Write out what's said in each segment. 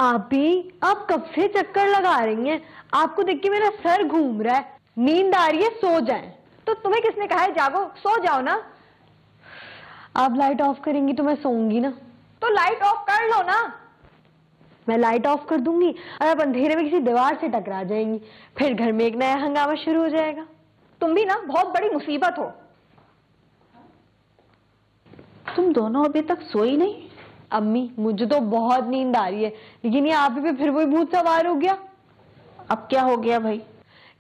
आप भी आप कब से चक्कर लगा रही हैं? आपको देख के मेरा सर घूम रहा है, नींद आ रही है, सो जाएं। तो तुम्हें किसने कहा है जागो, सो जाओ ना। आप लाइट ऑफ करेंगी तो मैं सोऊंगी ना। तो लाइट ऑफ कर लो ना। मैं लाइट ऑफ कर दूंगी और आप अंधेरे में किसी दीवार से टकरा जाएंगी, फिर घर में एक नया हंगामा शुरू हो जाएगा। तुम भी ना बहुत बड़ी मुसीबत हो। तुम दोनों अभी तक सोई नहीं? अम्मी मुझे तो बहुत नींद आ रही है, लेकिन ये आप ही पे फिर वही भूत सवार हो गया। अब क्या हो गया भाई?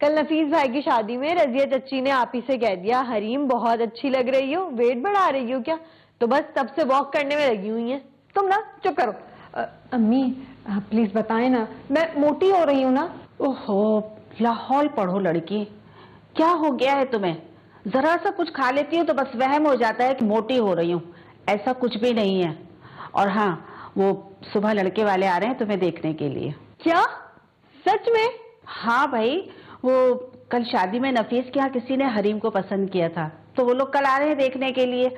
कल नफीस भाई की शादी में रजिया चच्ची ने आप ही से कह दिया, हरीम बहुत अच्छी लग रही हो, वेट बढ़ा रही हो क्या? तो बस तब से वॉक करने में लगी हुई है। तुम ना चुप करो। अम्मी आप प्लीज बताएं ना, मैं मोटी हो रही हूँ ना। ओहो, लाहौल पढ़ो लड़की, क्या हो गया है तुम्हें? जरा सा कुछ खा लेती हो तो बस वहम हो जाता है कि मोटी हो रही हूँ। ऐसा कुछ भी नहीं है। और हाँ, वो सुबह लड़के वाले आ रहे हैं तुम्हें देखने के लिए। क्या सच में? हाँ भाई, वो कल शादी में नफीस के यहाँ किसी ने हरीम को पसंद किया था, तो वो लोग कल आ रहे हैं देखने के लिए।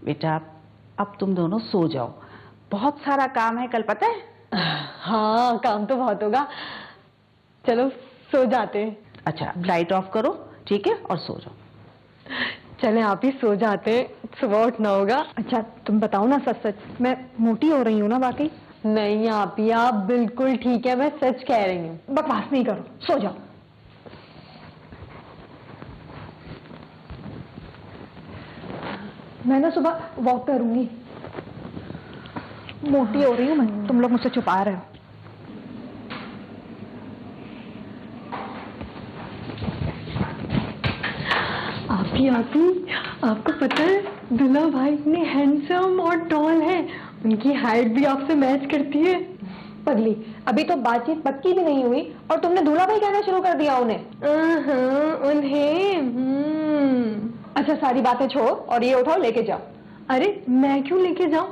बेटा अब तुम दोनों सो जाओ, बहुत सारा काम है कल, पता है? हाँ काम तो बहुत होगा, चलो सो जाते हैं। अच्छा लाइट ऑफ करो, ठीक है, और सो जाओ। चले आप ही सो जाते हैं, सुबह उठना होगा। अच्छा तुम बताओ ना सच सच, मैं मोटी हो रही हूँ ना वाकई? नहीं आप ही, आप बिल्कुल ठीक है, मैं सच कह रही हूँ। बकवास नहीं करो, सो जाओ। मैं ना सुबह वॉक करूंगी। मोटी हो रही हूँ मैं, तुम लोग मुझसे छुपा रहे हो। आपकी आपको पता है दुल्हा भाई इतने हैंडसम और टॉल है, उनकी हाइट भी आपसे मैच करती है। पगली, अभी तो बातचीत पक्की भी नहीं हुई और तुमने दूल्हा भाई कहना शुरू कर दिया उन्हें। उन्हें अच्छा सारी बातें छोड़ो और ये उठाओ लेके जाओ। अरे मैं क्यों लेके जाऊं,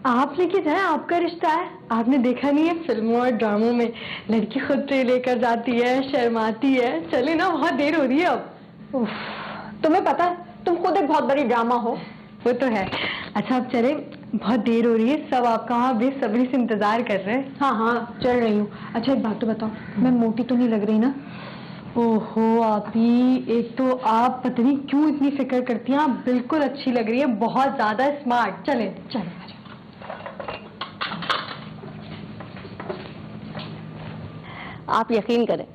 आप लेके जाएं, आपका रिश्ता है। आपने देखा नहीं है फिल्मों और ड्रामों में लड़की खुद ट्रे लेकर जाती है, शर्माती है। चले ना, बहुत देर हो रही है अब। तुम्हें पता है तुम खुद एक बहुत बड़ी ड्रामा हो। वो तो है। अच्छा अब चले, बहुत देर हो रही है, सब आपका वहाँ बेसब्री से इंतजार कर रहे हैं। हाँ हाँ चल रही हूँ। अच्छा एक बात तो बताओ, मैं मोटी तो नहीं लग रही ना? ओहो आप ही, एक तो आप पता नहीं क्यों इतनी फिक्र करती हैं, आप बिल्कुल अच्छी लग रही है, बहुत ज्यादा स्मार्ट। चले चले। आप यकीन करें,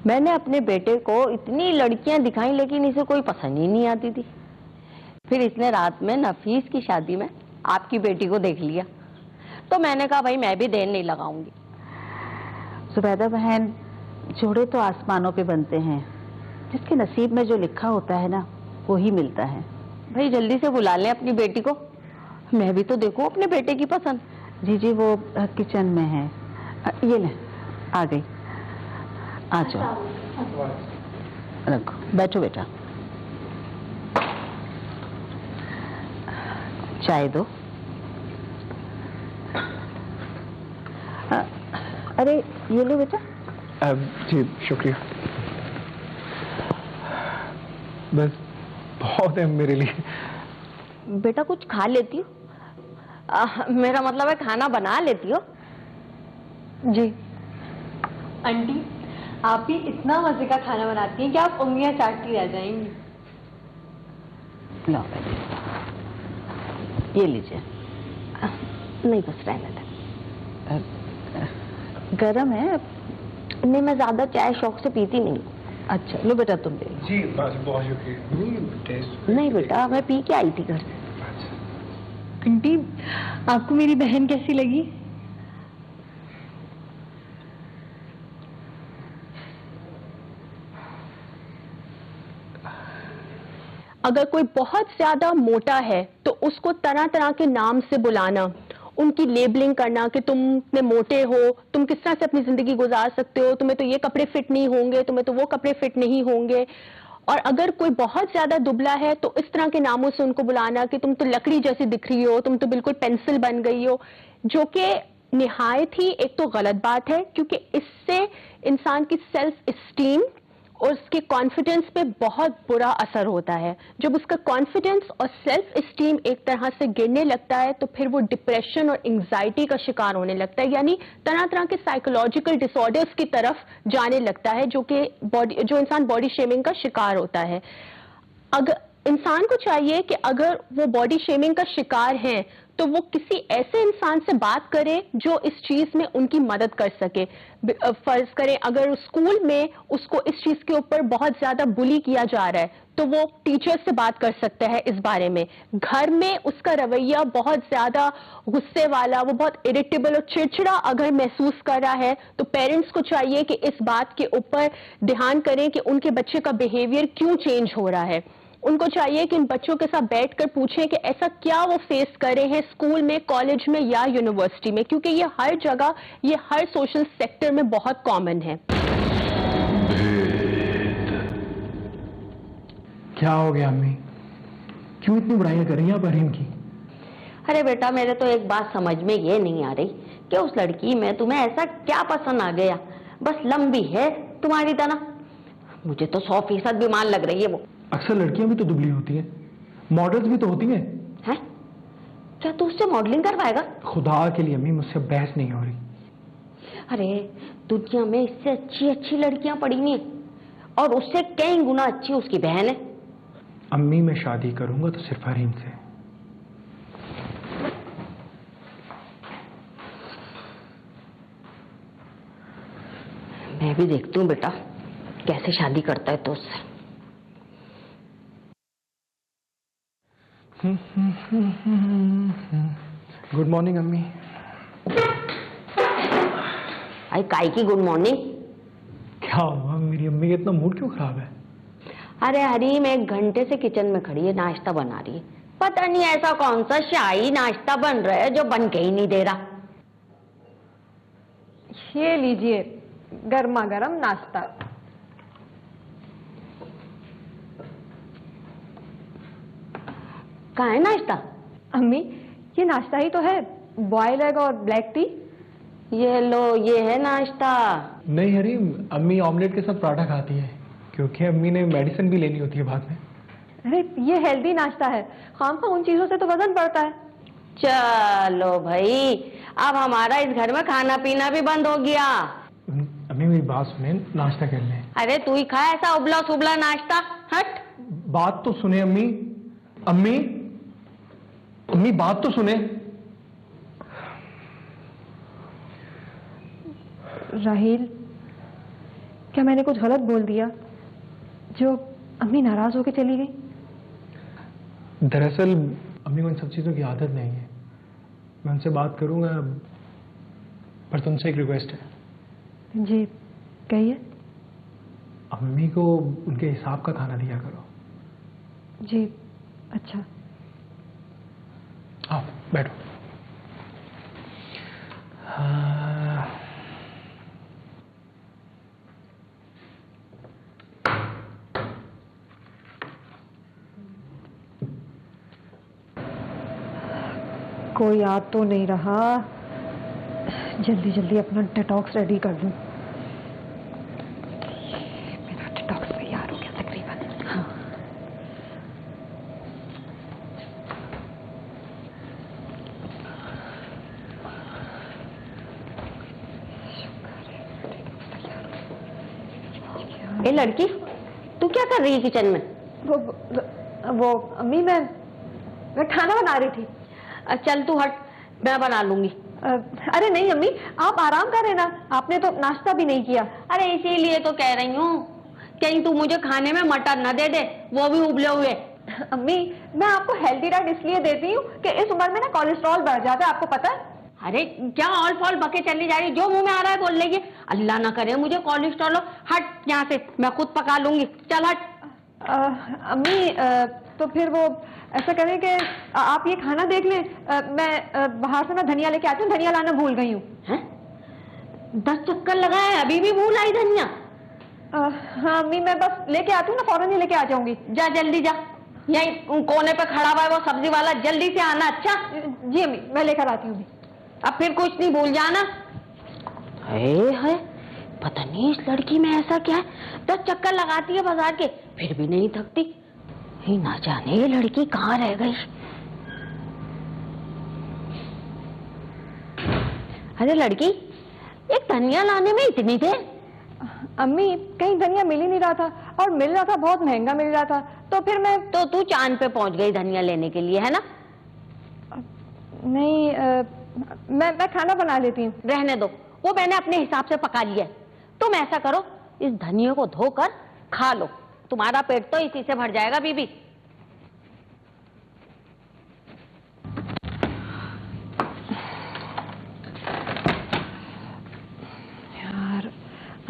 मैंने अपने बेटे को इतनी लड़कियां दिखाई लेकिन इसे कोई पसंद ही नहीं आती थी। फिर इसने रात में नफीस की शादी में आपकी बेटी को देख लिया, तो मैंने कहा भाई मैं भी देर नहीं लगाऊंगी। जुबैदा बहन, जोड़े तो आसमानों पे बनते हैं, जिसके नसीब में जो लिखा होता है ना वो ही मिलता है। भाई जल्दी से बुला लें अपनी बेटी को, मैं भी तो देखूं अपने बेटे की पसंद। जी जी वो किचन में है, ये ले आ गई, आ जाओ, रखो, बैठो बेटा, चाय दो। अरे ये लो बेटा। जी शुक्रिया, बस बहुत है मेरे लिए। बेटा कुछ खा लेती हो? मेरा मतलब है खाना बना लेती हो? जी आंटी, आप ही इतना मजे का खाना बनाती हैं कि आप उंगलियां चाटती रह जाएंगी। लो ये लीजिए। नहीं बस रहने दे, गरम है। नहीं मैं ज्यादा चाय शौक से पीती नहीं। अच्छा लो बेटा तुम दे लो। जी बस बहुत शुक्रिया। नहीं बेटा मैं पी के आई थी घर से। आंटी आपको मेरी बहन कैसी लगी? अगर कोई बहुत ज्यादा मोटा है तो उसको तरह तरह के नाम से बुलाना, उनकी लेबलिंग करना कि तुम इतने मोटे हो, तुम किस तरह से अपनी जिंदगी गुजार सकते हो, तुम्हें तो ये कपड़े फिट नहीं होंगे, तुम्हें तो वो कपड़े फिट नहीं होंगे। और अगर कोई बहुत ज्यादा दुबला है तो इस तरह के नामों से उनको बुलाना कि तुम तो लकड़ी जैसी दिख रही हो, तुम तो बिल्कुल पेंसिल बन गई हो, जो कि निहायत ही एक तो गलत बात है, क्योंकि इससे इंसान की सेल्फ एस्टीम और उसके कॉन्फिडेंस पे बहुत बुरा असर होता है। जब उसका कॉन्फिडेंस और सेल्फ एस्टीम एक तरह से गिरने लगता है तो फिर वो डिप्रेशन और एंजाइटी का शिकार होने लगता है, यानी तरह तरह के साइकोलॉजिकल डिसऑर्डर्स की तरफ जाने लगता है, जो इंसान बॉडी शेमिंग का शिकार होता है। अगर इंसान को चाहिए कि अगर वो बॉडी शेमिंग का शिकार हैं तो वो किसी ऐसे इंसान से बात करें जो इस चीज में उनकी मदद कर सके। फर्ज करें अगर स्कूल में उसको इस चीज के ऊपर बहुत ज्यादा बुली किया जा रहा है तो वो टीचर से बात कर सकता है इस बारे में। घर में उसका रवैया बहुत ज्यादा गुस्से वाला, वो बहुत इरिटेबल और चिड़चिड़ा अगर महसूस कर रहा है तो पेरेंट्स को चाहिए कि इस बात के ऊपर ध्यान करें कि उनके बच्चे का बिहेवियर क्यों चेंज हो रहा है। उनको चाहिए कि इन बच्चों के साथ बैठकर पूछें कि ऐसा क्या वो फेस कर रहे हैं स्कूल में, कॉलेज में या यूनिवर्सिटी में, क्योंकि ये हर जगह, ये हर सोशल सेक्टर में बहुत कॉमन है। क्या हो गया अम्मी? क्यों इतनी बुराइयां कर रही हैं आप अरीन की? अरे बेटा, मेरे तो एक बात समझ में ये नहीं आ रही कि उस लड़की में तुम्हें ऐसा क्या पसंद आ गया। बस लंबी है तुम्हारी तरह, मुझे तो 100% बीमार लग रही है वो। अक्सर लड़कियां भी तो दुबली होती हैं, मॉडल्स भी तो होती हैं। हैं? क्या तू उससे मॉडलिंग करवाएगा? खुदा के लिए अम्मी, मुझसे बहस नहीं हो रही। अरे दुनिया में इससे अच्छी अच्छी लड़कियां पड़ी हुई हैं और उससे कई गुना अच्छी उसकी बहन है। अम्मी, मैं शादी करूंगा तो सिर्फ अरीन से। मैं भी देखती हूँ बेटा कैसे शादी करता है तो उससे। गुड मॉर्निंग अम्मी। आई काय की गुड मॉर्निंग? क्या हुआ? मेरी अम्मी का इतना मूड क्यों खराब है? अरे हरीम 1 घंटे से किचन में खड़ी है, नाश्ता बना रही है। पता नहीं ऐसा कौन सा शाही नाश्ता बन रहा है जो बन के ही नहीं दे रहा। ये लीजिए गर्मा गर्म नाश्ता। कहाँ है नाश्ता? अम्मी, ये नाश्ता ही तो है, बॉयल एग और ब्लैक टी। ये लो, ये है नाश्ता। नहीं हरीम, अम्मी ऑमलेट के साथ पराठा खाती है क्योंकि अम्मी ने मेडिसिन भी लेनी होती है बाद में। अरे ये हेल्दी नाश्ता है, खामखा उन चीजों से तो वजन बढ़ता है। चलो भाई, अब हमारा इस घर में खाना पीना भी बंद हो गया। अम्मी मेरी बात सुने, नाश्ता कर लें। अरे तू ही खा ऐसा उबला सुबला नाश्ता, हट। बात तो सुने अम्मी। अम्मी, अम्मी बात तो सुने। राहील, क्या मैंने कुछ गलत बोल दिया जो अम्मी नाराज होकर चली गई? दरअसल अम्मी को इन सब चीज़ों की आदत नहीं है। मैं उनसे बात करूंगा, पर तुमसे एक रिक्वेस्ट है। जी कहिए। अम्मी को उनके हिसाब का खाना दिया करो। जी अच्छा। आओ बैठो। कोई याद तो नहीं रहा, जल्दी जल्दी अपना डिटॉक्स रेडी कर दूं। मेरा डिटॉक्स तैयार हो गया तकरीबन। हाँ। ए लड़की, तू क्या कर रही है किचन में? वो अम्मी, मैं खाना बना रही थी। चल तू हट, मैं बना लूंगी। अरे नहीं अम्मी, आप आराम करें ना, आपने तो नाश्ता भी नहीं किया। अरे इसीलिए तो कह रही हूँ, कहीं तू मुझे खाने में मटर न दे दे, वो भी उबले हुए। अम्मी, मैं आपको हेल्दी डाइट इसलिए देती हूँ कि इस उम्र में ना कोलेस्ट्रॉल बढ़ जाता है, आपको पता है? अरे क्या ऑल फॉल बके चली जा रही, जो मुंह में आ रहा है बोल लेगी। अल्लाह ना करे मुझे कोलेस्ट्रॉल हो। हट यहाँ से, मैं खुद पका लूंगी, चल हट। अम्मी, तो फिर वो ऐसा करें कि आप ये खाना देख लें, मैं बाहर से ना धनिया लेके आती हूँ, धनिया लाना भूल गई हूँ। 10 चक्कर लगाए, अभी भी भूल आई धनिया? हाँ अम्मी, मैं बस लेके आती हूँ ना, फौरन ही लेके आ जाऊंगी। जा जल्दी जा, यही कोने पे खड़ा हुआ है वो सब्जी वाला, जल्दी से आना। अच्छा जी अम्मी, मैं लेकर आती हूँ। अब फिर कुछ नहीं भूल जाना। है पता नहीं इस लड़की में ऐसा क्या है, 10 चक्कर लगाती है बाजार के फिर भी नहीं थकती। ये ना जाने ये लड़की कहाँ रह गई। अरे लड़की, एक धनिया लाने में इतनी देर? अम्मी कहीं धनिया मिल ही नहीं रहा था, और मिल रहा था बहुत महंगा मिल रहा था, तो फिर मैं तो तू चांद पे पहुंच गई धनिया लेने के लिए, है ना? नहीं मैं खाना बना लेती हूँ। रहने दो, वो मैंने अपने हिसाब से पका लिया है। तुम ऐसा करो, इस धनिया को धोकर खा लो, तुम्हारा पेट तो इसी से भर जाएगा बीबी। यार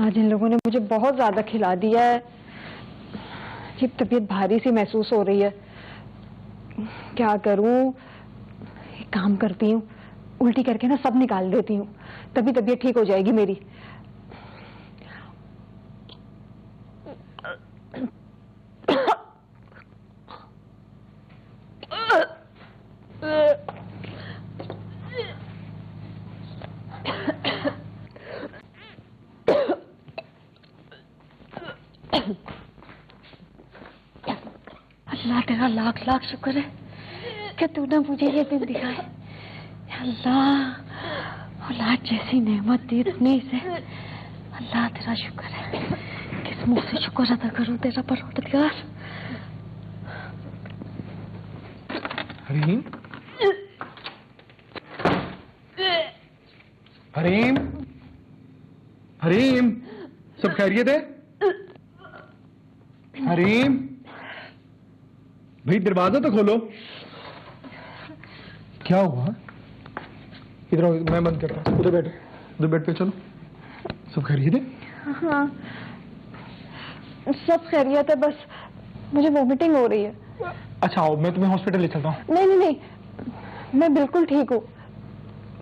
आज इन लोगों ने मुझे बहुत ज्यादा खिला दिया है, ये तबीयत भारी सी महसूस हो रही है। क्या करूं? एक काम करती हूँ, उल्टी करके ना सब निकाल देती हूँ, तभी तबीयत ठीक हो जाएगी मेरी। अल्लाह तेरा लाख लाख शुक्र है कि तूने मुझे ये दिन दिखाए। अल्लाह औलाद जैसी नेमत दी तूने इसे। अल्लाह तेरा शुक्र है, किस मुंह से शुक्र अदा करूं तेरा परवरदिगार। हरीम, हरीम, हरीम, सब खैरियत है? हरीम भाई, दरवाजा तो खोलो। क्या हुआ? इधर आओ, मैं बंद करता हूँ। उधर बैठो, उधर बेड पे चलो। सब खैरियत है? हाँ सब खैरियत है, बस मुझे वोमिटिंग हो रही है। अच्छा आओ, मैं तुम्हें हॉस्पिटल ले चलता हूँ। नहीं नहीं नहीं, मैं बिल्कुल ठीक हूँ।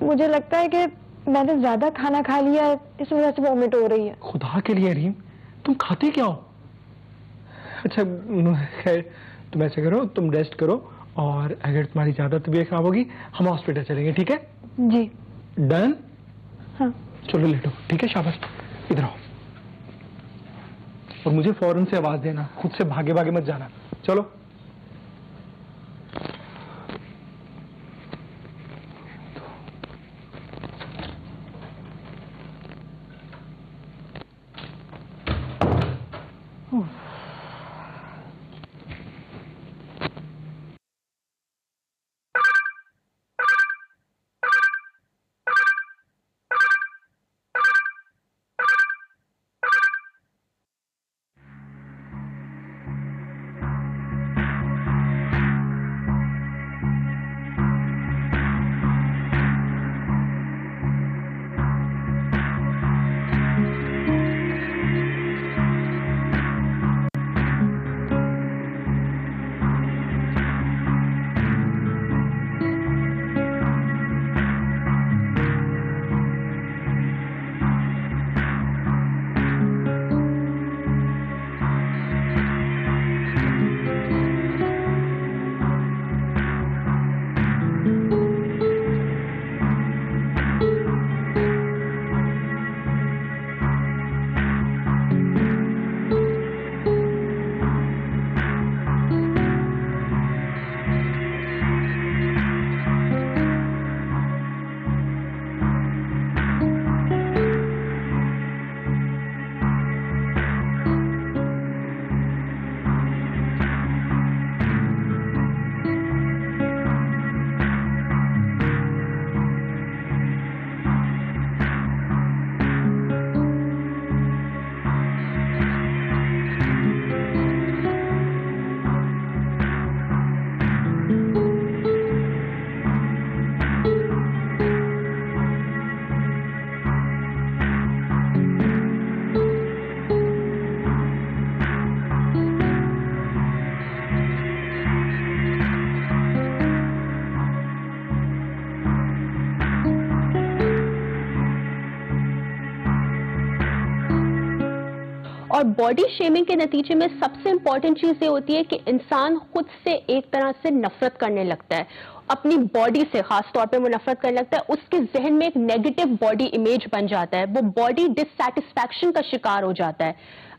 मुझे लगता है कि मैंने ज्यादा खाना खा लिया है, इस वजह से वोमिट हो रही है। खुदा के लिए हरीम, तुम खाते क्या हो? अच्छा खैर, तुम ऐसे करो, तुम रेस्ट करो, और अगर तुम्हारी ज्यादा तबीयत खराब होगी हम हॉस्पिटल चलेंगे, ठीक है? जी डन? हाँ। चलो लेटो, ठीक है? शाबाश, इधर आओ, और मुझे फौरन से आवाज देना, खुद से भागे भागे मत जाना। चलो। और बॉडी शेमिंग के नतीजे में सबसे इंपॉर्टेंट चीज ये होती है कि इंसान खुद से एक तरह से नफरत करने लगता है, अपनी बॉडी से खास तौर पे वो नफरत करने लगता है। उसके जहन में एक नेगेटिव बॉडी इमेज बन जाता है, वो बॉडी डिससैटिस्फैक्शन का शिकार हो जाता है।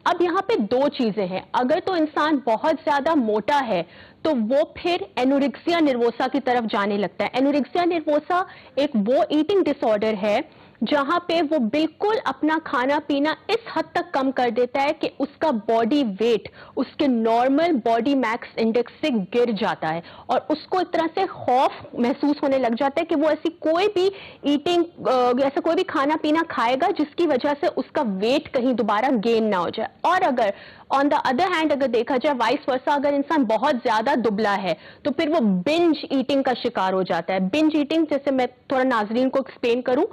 अब यहाँ पे दो चीजें हैं, अगर तो इंसान बहुत ज्यादा मोटा है तो वो फिर एनोरेक्सिया नर्वोसा की तरफ जाने लगता है। एनोरेक्सिया नर्वोसा एक वो ईटिंग डिसऑर्डर है जहां पे वो बिल्कुल अपना खाना पीना इस हद तक कम कर देता है कि उसका बॉडी वेट उसके नॉर्मल बॉडी मैक्स इंडेक्स से गिर जाता है और उसको एक तरह से खौफ महसूस होने लग जाता है कि वो ऐसी कोई भी ऐसा कोई भी खाना पीना खाएगा जिसकी वजह से उसका वेट कहीं दोबारा गेन ना हो जाए। और अगर ऑन द अदर हैंड अगर देखा जाए वाइस वर्सा, अगर इंसान बहुत ज्यादा दुबला है तो फिर वो बिंज ईटिंग का शिकार हो जाता है। बिंज ईटिंग जैसे मैं थोड़ा नाजरीन को एक्सप्लेन करूं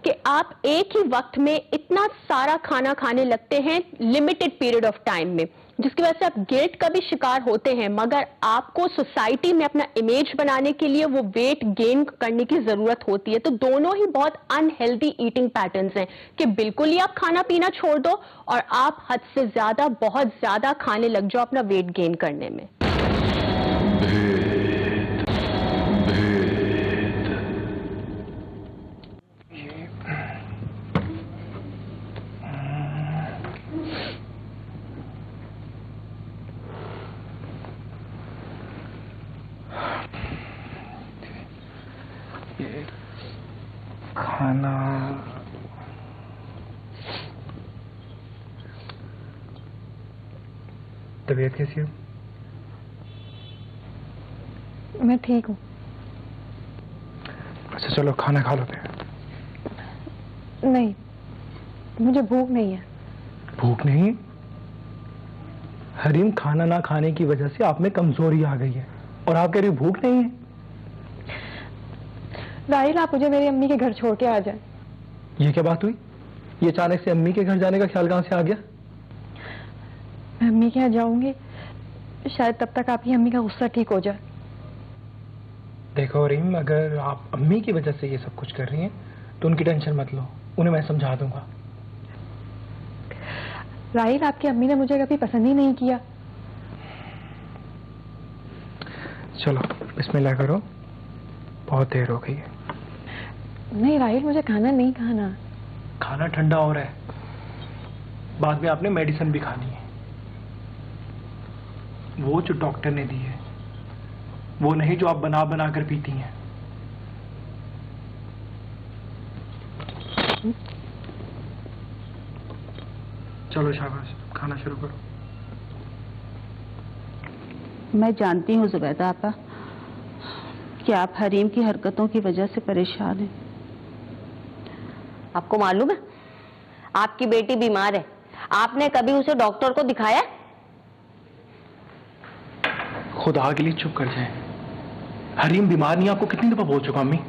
कि आप एक ही वक्त में इतना सारा खाना खाने लगते हैं लिमिटेड पीरियड ऑफ टाइम में, जिसकी वजह से आप गिल्ट का भी शिकार होते हैं, मगर आपको सोसाइटी में अपना इमेज बनाने के लिए वो वेट गेन करने की जरूरत होती है। तो दोनों ही बहुत अनहेल्दी ईटिंग पैटर्न्स हैं कि बिल्कुल ही आप खाना पीना छोड़ दो और आप हद से ज्यादा बहुत ज्यादा खाने लग जाओ अपना वेट गेन करने में। खाना तबीयत कैसी है? मैं ठीक हूँ। अच्छा चलो खाना खा लोगे? नहीं, मुझे भूख नहीं है। भूख नहीं? हरीम, खाना ना खाने की वजह से आप में कमजोरी आ गई है और आप कह रही हो भूख नहीं है? राहिल, आप मुझे मेरी अम्मी के घर छोड़ के आ जाए। ये क्या बात हुई? ये अचानक से अम्मी के घर जाने का ख्याल कहां से आ गया? मैं अम्मी के यहाँ जाऊंगी, शायद तब तक आपकी अम्मी का गुस्सा ठीक हो जाए। देखो रीम, अगर आप अम्मी की वजह से ये सब कुछ कर रही हैं तो उनकी टेंशन मत लो, उन्हें मैं समझा दूंगा। राहिल, आपकी अम्मी ने मुझे कभी पसंद ही नहीं किया। चलो बिस्मिल्लाह करो, बहुत देर हो गई है। नहीं राहिल, मुझे खाना नहीं खाना। खाना ठंडा हो रहा है, बाद में आपने मेडिसिन भी खानी है, वो जो डॉक्टर ने दी है, वो नहीं जो आप बना बना कर पीती हैं। चलो शाबाश, खाना शुरू करो। मैं जानती हूँ जुबैदा आपा कि आप हरीम की हरकतों की वजह से परेशान हैं। आपको मालूम है आपकी बेटी बीमार है, आपने कभी उसे डॉक्टर को दिखाया? खुदा के लिए चुप कर जाए। हरीम बीमार नहीं, आपको कितनी दफा बोल चुका अम्मी।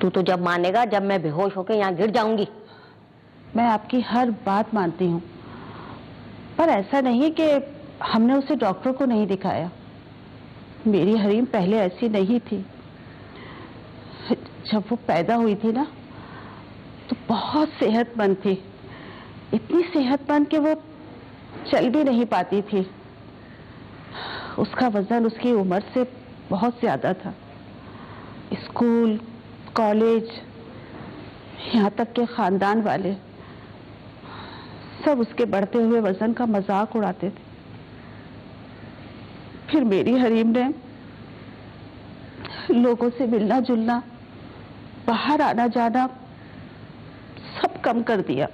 तू तो जब मानेगा जब मैं बेहोश होकर यहाँ गिर जाऊंगी। मैं आपकी हर बात मानती हूँ, पर ऐसा नहीं कि हमने उसे डॉक्टर को नहीं दिखाया। मेरी हरीम पहले ऐसी नहीं थी। जब वो पैदा हुई थी ना तो बहुत सेहतमंद थी, इतनी सेहतमंद कि वो चल भी नहीं पाती थी। उसका वजन उसकी उम्र से बहुत ज्यादा था। स्कूल, कॉलेज, यहाँ तक के खानदान वाले सब उसके बढ़ते हुए वजन का मजाक उड़ाते थे। फिर मेरी हरीम ने लोगों से मिलना जुलना, बाहर आना जाना सब कम कर दिया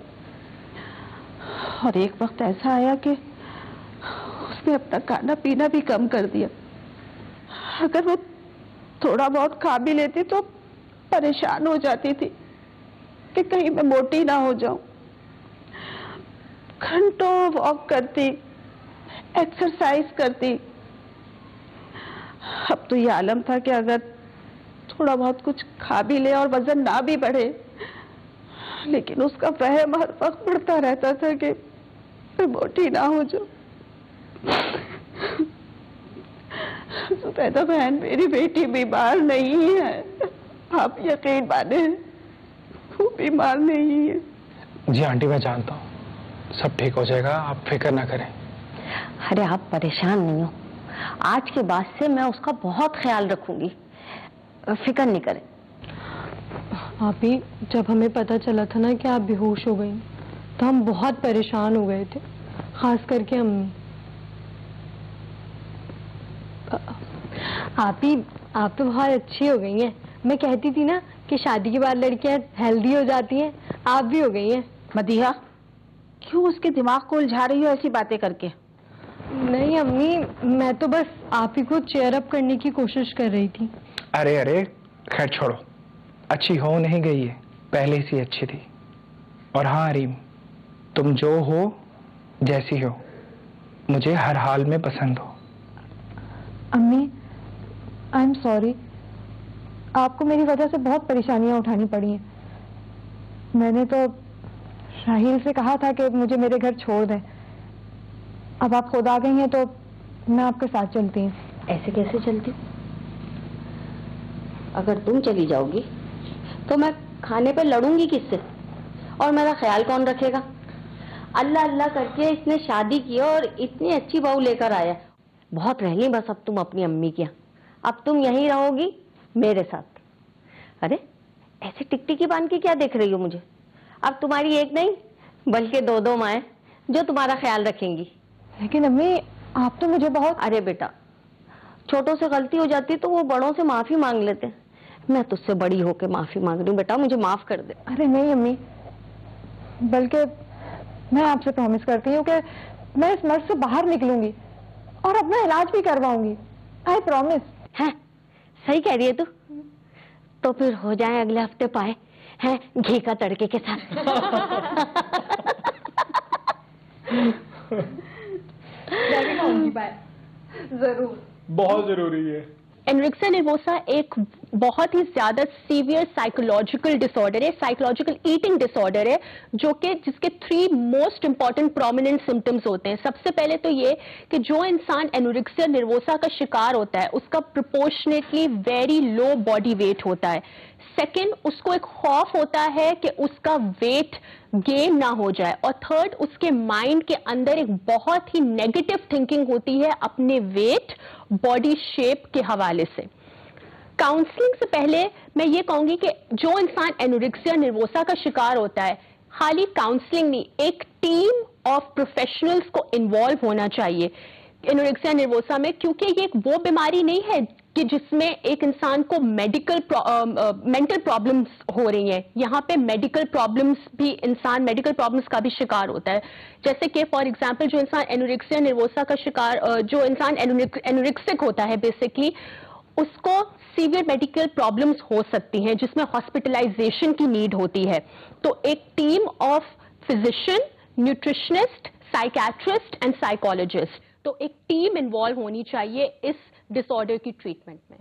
और एक वक्त ऐसा आया कि उसने अपना खाना पीना भी कम कर दिया। अगर वो थोड़ा बहुत खा भी लेती तो परेशान हो जाती थी कि कहीं मैं मोटी ना हो जाऊं। घंटों वॉक करती, एक्सरसाइज करती। अब तो ये आलम था कि अगर थोड़ा बहुत कुछ खा भी ले और वजन ना भी बढ़े, लेकिन उसका वहम हर वक्त बढ़ता रहता था कि मैं मोटी ना हो जाऊं। जुबैदा बहन, मेरी बेटी बीमार नहीं है, आप यकीन माने, वो बीमार नहीं है। जी आंटी, मैं जानता हूँ, सब ठीक हो जाएगा, आप फिक्र ना करें। अरे आप परेशान नहीं हो, आज के बाद से मैं उसका बहुत ख्याल रखूंगी, फिक्र नहीं करें। आप ही, जब हमें पता चला था ना कि आप बेहोश हो गई तो हम बहुत परेशान हो गए थे, खास करके हम। आप तो बहुत अच्छी हो गई हैं। मैं कहती थी ना कि शादी के बाद लड़कियां हेल्दी हो जाती हैं, आप भी हो गई हैं। मदीहा, क्यों उसके दिमाग को उलझा रही हो ऐसी बातें करके? नहीं अम्मी, मैं तो बस आप ही को चेयर अप करने की कोशिश कर रही थी। अरे अरे खैर छोड़ो, अच्छी हो नहीं गई है, पहले से अच्छी थी। और हाँ रीम, तुम जो हो जैसी हो मुझे हर हाल में पसंद हो। अम्मी, आई एम सॉरी, आपको मेरी वजह से बहुत परेशानियां उठानी पड़ी हैं। मैंने तो राहील से कहा था कि मुझे मेरे घर छोड़ दें। अब आप खुद आ गई हैं तो मैं आपके साथ चलती हूँ। ऐसे कैसे चलती? अगर तुम चली जाओगी तो मैं खाने पे लड़ूंगी किससे, और मेरा ख्याल कौन रखेगा? अल्लाह अल्लाह करके इसने शादी की और इतनी अच्छी बहू लेकर आया। बहुत रह ली बस अब तुम अपनी अम्मी की। अब तुम यहीं रहोगी मेरे साथ। अरे ऐसे टिकटिकी बांध के क्या देख रही हो मुझे? अब तुम्हारी एक नहीं बल्कि दो दो माएं जो तुम्हारा ख्याल रखेंगी। लेकिन अम्मी, आप तो मुझे बहुत। अरे बेटा, छोटों से गलती हो जाती तो वो बड़ों से माफी मांग लेते। मैं तुझसे बड़ी होके माफी मांग रही हूँ बेटा, मुझे माफ कर दे। अरे नहीं अम्मी, बल्कि मैं आपसे प्रॉमिस करती हूँ कि मैं इस मर्ज से बाहर निकलूंगी और अपना इलाज भी करवाऊंगी। I promise. है, सही कह रही है तू। तो फिर हो जाए अगले हफ्ते पाए हैं घी का तड़के के साथ। जरूर, बहुत जरूरी है। एनोरेक्सिया नर्वोसा एक बहुत ही ज्यादा सीवियर साइकोलॉजिकल डिसऑर्डर है, साइकोलॉजिकल ईटिंग डिसऑर्डर है, जो कि जिसके 3 मोस्ट इंपॉर्टेंट प्रोमिनेंट सिम्टम्स होते हैं। सबसे पहले तो ये कि जो इंसान एनोरेक्सिया नर्वोसा का शिकार होता है उसका proportionately very low body weight होता है। सेकंड, उसको एक खौफ होता है कि उसका वेट गेन ना हो जाए। और थर्ड, उसके माइंड के अंदर एक बहुत ही नेगेटिव थिंकिंग होती है अपने वेट, बॉडी शेप के हवाले से। काउंसलिंग से पहले मैं ये कहूंगी कि जो इंसान एनोरेक्सिया नर्वोसा का शिकार होता है, खाली काउंसलिंग नहीं, एक टीम ऑफ प्रोफेशनल्स को इन्वॉल्व होना चाहिए एनोरेक्सिया नर्वोसा में, क्योंकि ये एक वो बीमारी नहीं है कि जिसमें एक इंसान को मेंटल प्रॉब्लम्स हो रही हैं। यहाँ पे मेडिकल प्रॉब्लम्स का भी शिकार होता है। जैसे कि फॉर एग्जांपल जो इंसान एनोरेक्सिया नर्वोसा का शिकार, जो इंसान एनोरेक्सिक होता है बेसिकली, उसको सीवियर मेडिकल प्रॉब्लम्स हो सकती हैं जिसमें हॉस्पिटलाइजेशन की नीड होती है। तो एक team of physician, nutritionist, psychiatrist and psychologist, तो एक टीम इन्वॉल्व होनी चाहिए इस डिसऑर्डर की ट्रीटमेंट में।